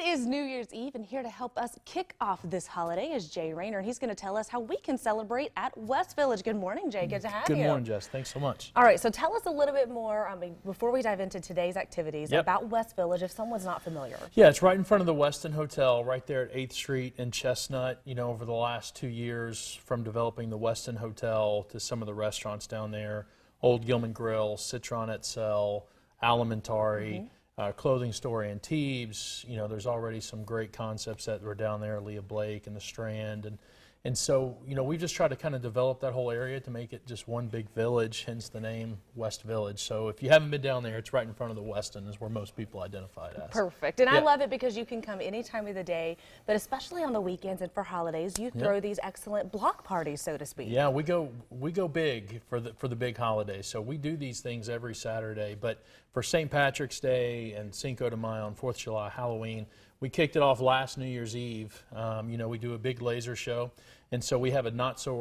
is New Year's Eve, and here to help us kick off this holiday is Jay Rayner, and he's going to tell us how we can celebrate at West Village. Good morning, Jay. Good to have you. Good morning, Jess. Thanks so much. All right, so tell us a little bit more, before we dive into today's activities, about West Village, if someone's not familiar. Yeah, it's right in front of the Westin Hotel, right there at 8th Street and Chestnut. You know, over the last 2 years, from developing the Westin Hotel to some of the restaurants down there, Old Gilman Grill, Citron Etzel, Alimentari, clothing store Antibes. You know, there's already some great concepts that were down there, Leah Blake and the Strand, and so, you know, we've just tried to kind of develop that whole area to make it just one big village, hence the name West Village. So if you haven't been down there, it's right in front of the Westin, is where most people identify it as. Perfect. And I love it because you can come any time of the day, but especially on the weekends and for holidays, you throw these excellent block parties, so to speak. Yeah, we go big for the big holidays. So we do these things every Saturday, but for St. Patrick's Day and Cinco de Mayo and 4th of July, Halloween, we kicked it off last New Year's Eve. You know, we do a big laser show, and so we have a not so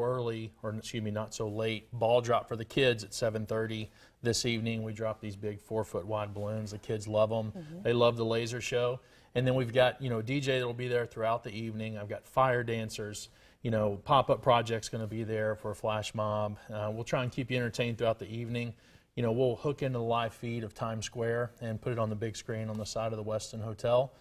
late ball drop for the kids at 7:30 this evening. We drop these big 4-foot wide balloons. The kids love them. They love the laser show. And then we've got, you know, a DJ that'll be there throughout the evening. I've got fire dancers. You know, pop-up project's going to be there for a flash mob. We'll try and keep you entertained throughout the evening. You know, we'll hook into the live feed of Times Square and put it on the big screen on the side of the Westin Hotel.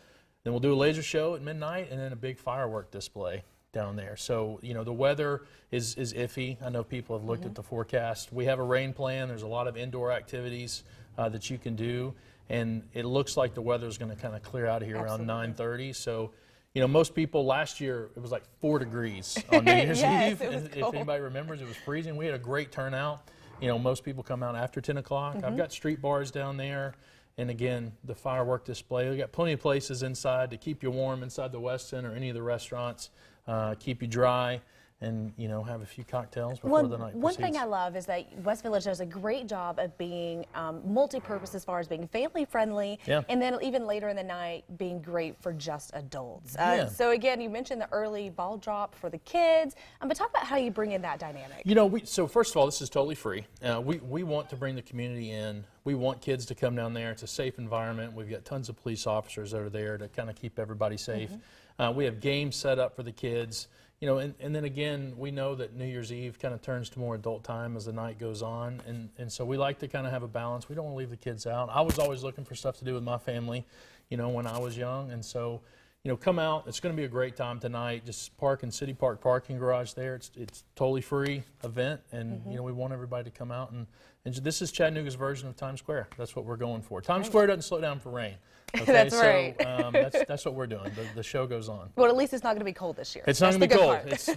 Then we'll do a laser show at midnight and then a big firework display down there. So, you know, the weather is iffy. I know people have looked at the forecast. We have a rain plan. There's a lot of indoor activities that you can do. And it looks like the weather is going to kind of clear out of here around 9:30. So, you know, most people last year, it was like 4 degrees on New Year's Eve. If anybody remembers, it was freezing. We had a great turnout. You know, most people come out after 10 o'clock. I've got street bars down there. And again, the firework display. We've got plenty of places inside to keep you warm inside the Westin or any of the restaurants, keep you dry, and, you know, have a few cocktails before the night proceeds. One thing I love is that West Village does a great job of being multi-purpose as far as being family-friendly, and then even later in the night being great for just adults. So again, you mentioned the early ball drop for the kids, but talk about how you bring in that dynamic. You know, so first of all, this is totally free. We want to bring the community in. We want kids to come down there. It's a safe environment. We've got tons of police officers that are there to kind of keep everybody safe. We have games set up for the kids. You know, and then again, we know that New Year's Eve kind of turns to more adult time as the night goes on, and so we like to kind of have a balance. We don't want to leave the kids out. I was always looking for stuff to do with my family, you know, when I was young, and so, you know, come out. It's going to be a great time tonight. Just park in City Park parking garage there. It's totally free event, and you know, we want everybody to come out, and this is Chattanooga's version of Times Square. That's what we're going for. Times Square doesn't slow down for rain. Okay, that's right. So that's what we're doing. The show goes on. Well, at least it's not going to be cold this year. It's not going to be cold. It's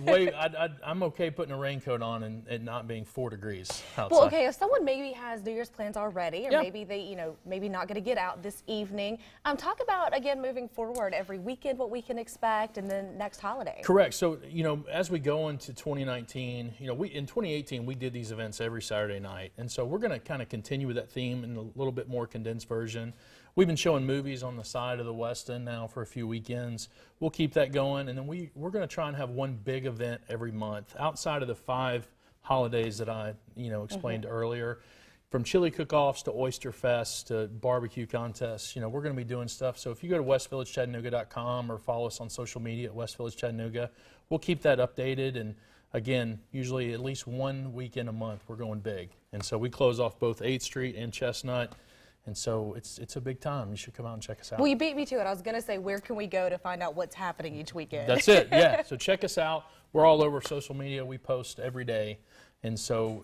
I'm okay putting a raincoat on and it not being 4 degrees outside. Well, okay, if someone maybe has New Year's plans already, or maybe they, you know, maybe not going to get out this evening, talk about, again, moving forward every weekend, what we can expect, and then next holiday. Correct. So, you know, as we go into 2019, you know, in 2018, we did these events every Saturday night, and so we're going to kind of continue with that theme in a little bit more condensed version. We've been showing movies on the side of the Westin now for a few weekends. We'll keep that going, and then we're going to try and have one big event every month outside of the 5 holidays that I, you know, explained earlier. From chili cook-offs to oyster fests to barbecue contests, you know, we're going to be doing stuff. So if you go to westvillagechattanooga.com or follow us on social media at West Village Chattanooga, we'll keep that updated. And again, usually at least one weekend a month, we're going big. And so we close off both 8th Street and Chestnut. And so it's a big time. You should come out and check us out. Well, you beat me to it. I was going to say, where can we go to find out what's happening each weekend? That's it, yeah. So check us out. We're all over social media. We post every day. And so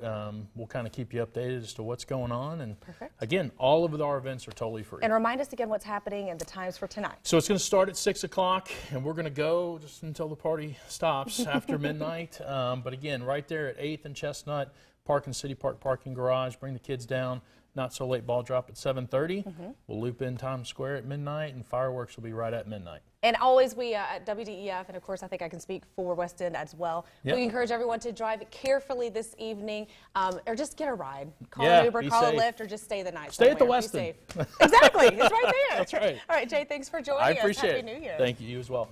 we'll kind of keep you updated as to what's going on. And again, all of our events are totally free. And remind us again what's happening and the times for tonight. So it's going to start at 6 o'clock, and we're going to go just until the party stops after midnight. But again, right there at 8th and Chestnut, park in City Park parking garage, bring the kids down. Not so late ball drop at 7:30. We'll loop in Times Square at midnight, and fireworks will be right at midnight. And always we at WDEF, and of course I think I can speak for Westin as well. We encourage everyone to drive carefully this evening, or just get a ride. Call an Uber, call a Lyft, or just stay the night. Stay at the Westin. Exactly, it's right there. That's right. All right, Jay, thanks for joining us. I appreciate it. Happy New Year. Thank you. You as well.